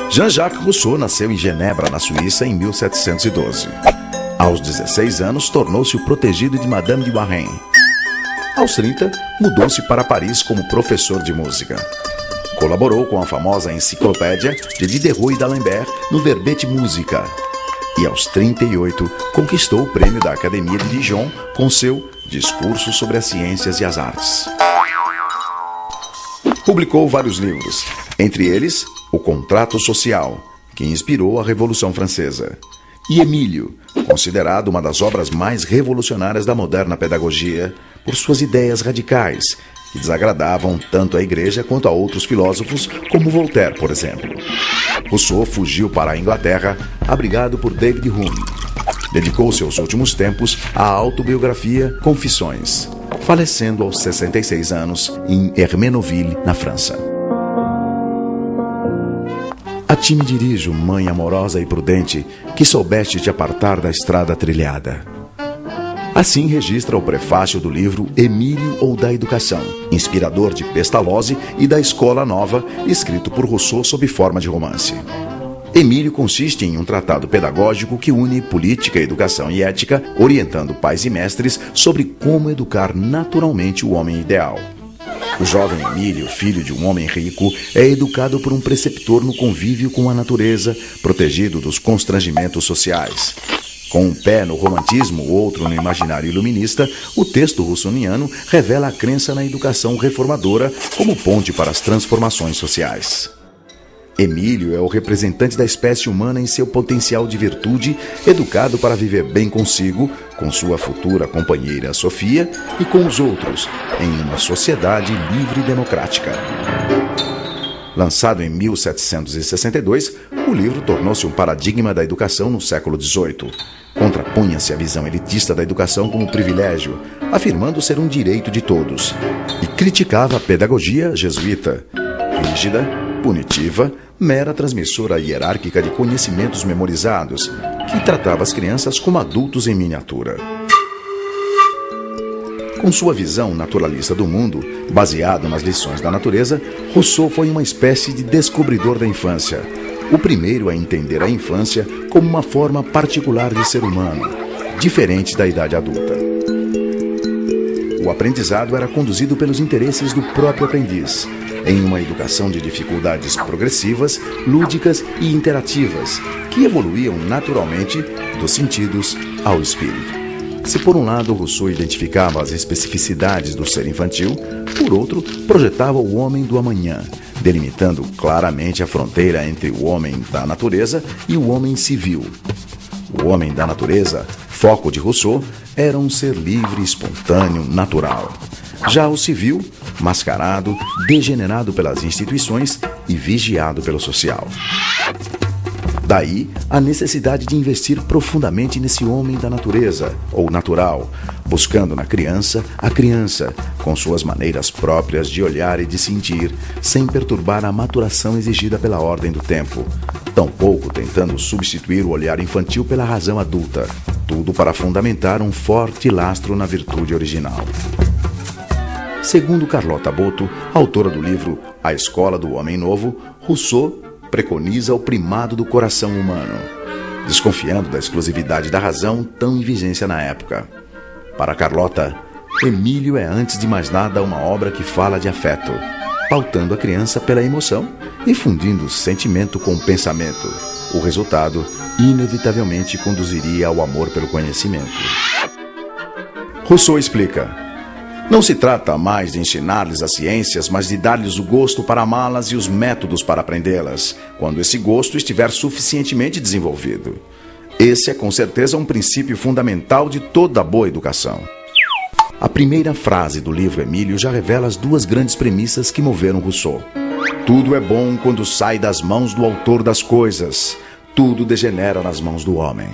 Jean-Jacques Rousseau nasceu em Genebra, na Suíça, em 1712. Aos 16 anos, tornou-se o protegido de Madame de Warren. Aos 30, mudou-se para Paris como professor de música. Colaborou com a famosa enciclopédia de Diderot e d'Alembert no Verbete Musica. E aos 38, conquistou o prêmio da Academia de Dijon com seu Discurso sobre as Ciências e as Artes. Publicou vários livros, entre eles O Contrato Social, que inspirou a Revolução Francesa, e Emílio, considerado uma das obras mais revolucionárias da moderna pedagogia por suas ideias radicais, que desagradavam tanto à Igreja quanto a outros filósofos, como Voltaire, por exemplo. Rousseau fugiu para a Inglaterra, abrigado por David Hume. Dedicou seus últimos tempos à autobiografia Confissões, falecendo aos 66 anos em Hermenonville, na França. A ti me dirijo, mãe amorosa e prudente, que soubeste te apartar da estrada trilhada. Assim registra o prefácio do livro Emílio ou da Educação, inspirador de Pestalozzi e da Escola Nova, escrito por Rousseau sob forma de romance. Emílio consiste em um tratado pedagógico que une política, educação e ética, orientando pais e mestres sobre como educar naturalmente o homem ideal. O jovem Emílio, filho de um homem rico, é educado por um preceptor no convívio com a natureza, protegido dos constrangimentos sociais. Com um pé no romantismo, o outro no imaginário iluminista, o texto russoniano revela a crença na educação reformadora como ponte para as transformações sociais. Emílio é o representante da espécie humana em seu potencial de virtude, educado para viver bem consigo, com sua futura companheira Sofia e com os outros, em uma sociedade livre e democrática. Lançado em 1762, o livro tornou-se um paradigma da educação no século XVIII. Contrapunha-se a visão elitista da educação como privilégio, afirmando ser um direito de todos, e criticava a pedagogia jesuíta, rígida, punitiva, mera transmissora hierárquica de conhecimentos memorizados, que tratava as crianças como adultos em miniatura. Com sua visão naturalista do mundo, baseado nas lições da natureza, Rousseau foi uma espécie de descobridor da infância, o primeiro a entender a infância como uma forma particular de ser humano, diferente da idade adulta. O aprendizado era conduzido pelos interesses do próprio aprendiz, em uma educação de dificuldades progressivas, lúdicas e interativas, que evoluíam naturalmente dos sentidos ao espírito. Se por um lado Rousseau identificava as especificidades do ser infantil, por outro projetava o homem do amanhã, delimitando claramente a fronteira entre o homem da natureza e o homem civil. O homem da natureza, foco de Rousseau, era um ser livre, espontâneo, natural. Já o civil, mascarado, degenerado pelas instituições e vigiado pelo social. Daí a necessidade de investir profundamente nesse homem da natureza, ou natural, buscando na criança a criança, com suas maneiras próprias de olhar e de sentir, sem perturbar a maturação exigida pela ordem do tempo, tampouco tentando substituir o olhar infantil pela razão adulta, tudo para fundamentar um forte lastro na virtude original. Segundo Carlota Boto, autora do livro A Escola do Homem Novo, Rousseau preconiza o primado do coração humano, desconfiando da exclusividade da razão tão em vigência na época. Para Carlota, Emílio é antes de mais nada uma obra que fala de afeto, pautando a criança pela emoção e fundindo o sentimento com o pensamento. O resultado, inevitavelmente, conduziria ao amor pelo conhecimento. Rousseau explica: não se trata mais de ensinar-lhes as ciências, mas de dar-lhes o gosto para amá-las e os métodos para aprendê-las, quando esse gosto estiver suficientemente desenvolvido. Esse é com certeza um princípio fundamental de toda boa educação. A primeira frase do livro Emílio já revela as duas grandes premissas que moveram Rousseau. Tudo é bom quando sai das mãos do autor das coisas. Tudo degenera nas mãos do homem.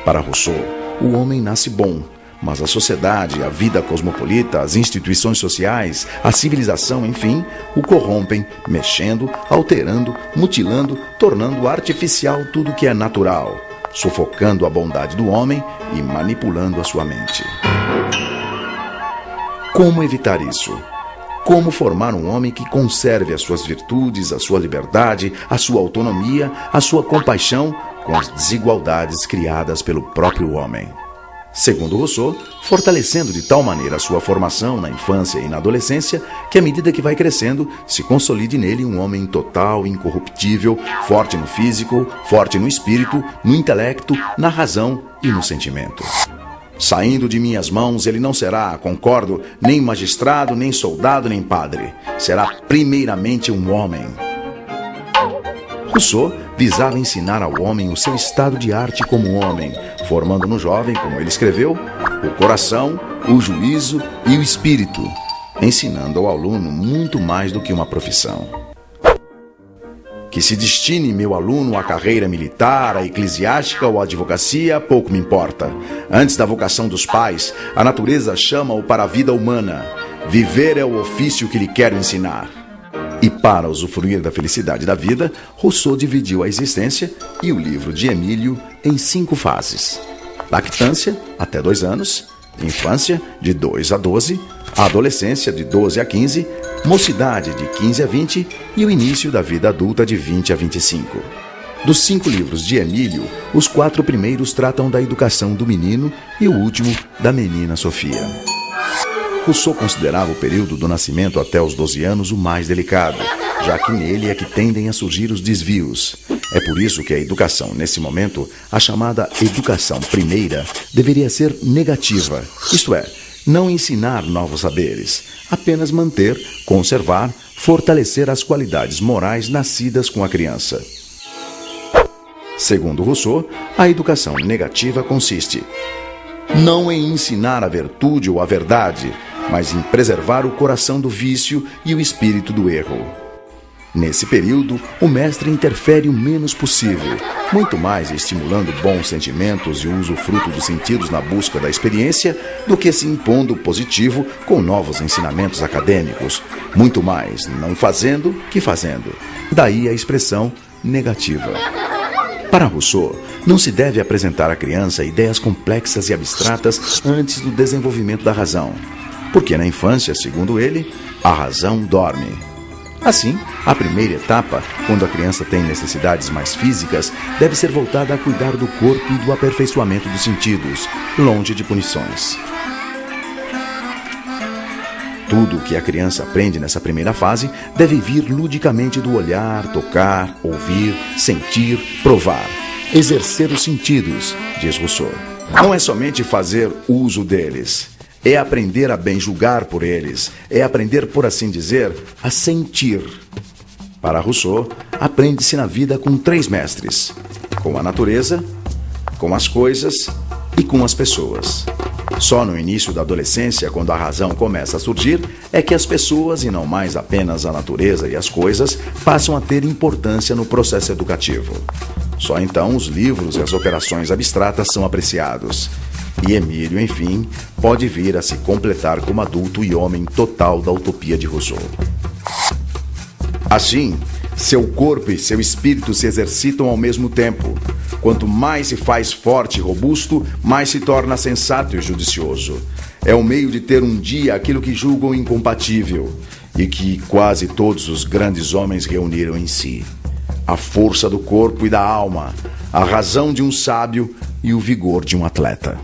Para Rousseau, o homem nasce bom, mas a sociedade, a vida cosmopolita, as instituições sociais, a civilização, enfim, o corrompem, mexendo, alterando, mutilando, tornando artificial tudo que é natural, sufocando a bondade do homem e manipulando a sua mente. Como evitar isso? como formar um homem que conserve as suas virtudes, a sua liberdade, a sua autonomia, a sua compaixão com as desigualdades criadas pelo próprio homem. Segundo Rousseau, fortalecendo de tal maneira a sua formação na infância e na adolescência, que à medida que vai crescendo, se consolide nele um homem total, incorruptível, forte no físico, forte no espírito, no intelecto, na razão e no sentimento. Saindo de minhas mãos, ele não será, concordo, nem magistrado, nem soldado, nem padre. Será primeiramente um homem. Rousseau visava ensinar ao homem o seu estado de arte como homem, formando no jovem, como ele escreveu, o coração, o juízo e o espírito, ensinando ao aluno muito mais do que uma profissão. Que se destine meu aluno à carreira militar, à eclesiástica ou à advocacia, pouco me importa. Antes da vocação dos pais, a natureza chama-o para a vida humana. Viver é o ofício que lhe quero ensinar. E para usufruir da felicidade da vida, Rousseau dividiu a existência e o livro de Emílio em 5 fases: lactância, até 2 anos, infância, de 2 a 12, adolescência, de 12 a 15, mocidade, de 15 a 20 e o início da vida adulta, de 20 a 25. Dos 5 livros de Emílio, os 4 primeiros tratam da educação do menino e o último da menina Sofia. Rousseau considerava o período do nascimento até os 12 anos o mais delicado, já que nele é que tendem a surgir os desvios. É por isso que a educação, nesse momento, a chamada educação primeira, deveria ser negativa, isto é, não ensinar novos saberes, apenas manter, conservar, fortalecer as qualidades morais nascidas com a criança. Segundo Rousseau, a educação negativa consiste não em ensinar a virtude ou a verdade, mas em preservar o coração do vício e o espírito do erro. Nesse período, o mestre interfere o menos possível, muito mais estimulando bons sentimentos e o usufruto dos sentidos na busca da experiência do que se impondo o positivo com novos ensinamentos acadêmicos, muito mais não fazendo que fazendo. Daí a expressão negativa. Para Rousseau, não se deve apresentar à criança ideias complexas e abstratas antes do desenvolvimento da razão, porque na infância, segundo ele, a razão dorme. Assim, a primeira etapa, quando a criança tem necessidades mais físicas, deve ser voltada a cuidar do corpo e do aperfeiçoamento dos sentidos, longe de punições. Tudo o que a criança aprende nessa primeira fase deve vir ludicamente do olhar, tocar, ouvir, sentir, provar. Exercer os sentidos, diz Rousseau. Não é somente fazer uso deles, é aprender a bem julgar por eles, é aprender, por assim dizer, a sentir. Para Rousseau, aprende-se na vida com 3 mestres: com a natureza, com as coisas e com as pessoas. Só no início da adolescência, quando a razão começa a surgir, é que as pessoas, e não mais apenas a natureza e as coisas, passam a ter importância no processo educativo. Só então os livros e as operações abstratas são apreciados. E Emílio, enfim, pode vir a se completar como adulto e homem total da utopia de Rousseau. Assim, seu corpo e seu espírito se exercitam ao mesmo tempo. Quanto mais se faz forte e robusto, mais se torna sensato e judicioso. É o meio de ter um dia aquilo que julgam incompatível e que quase todos os grandes homens reuniram em si: a força do corpo e da alma, a razão de um sábio e o vigor de um atleta.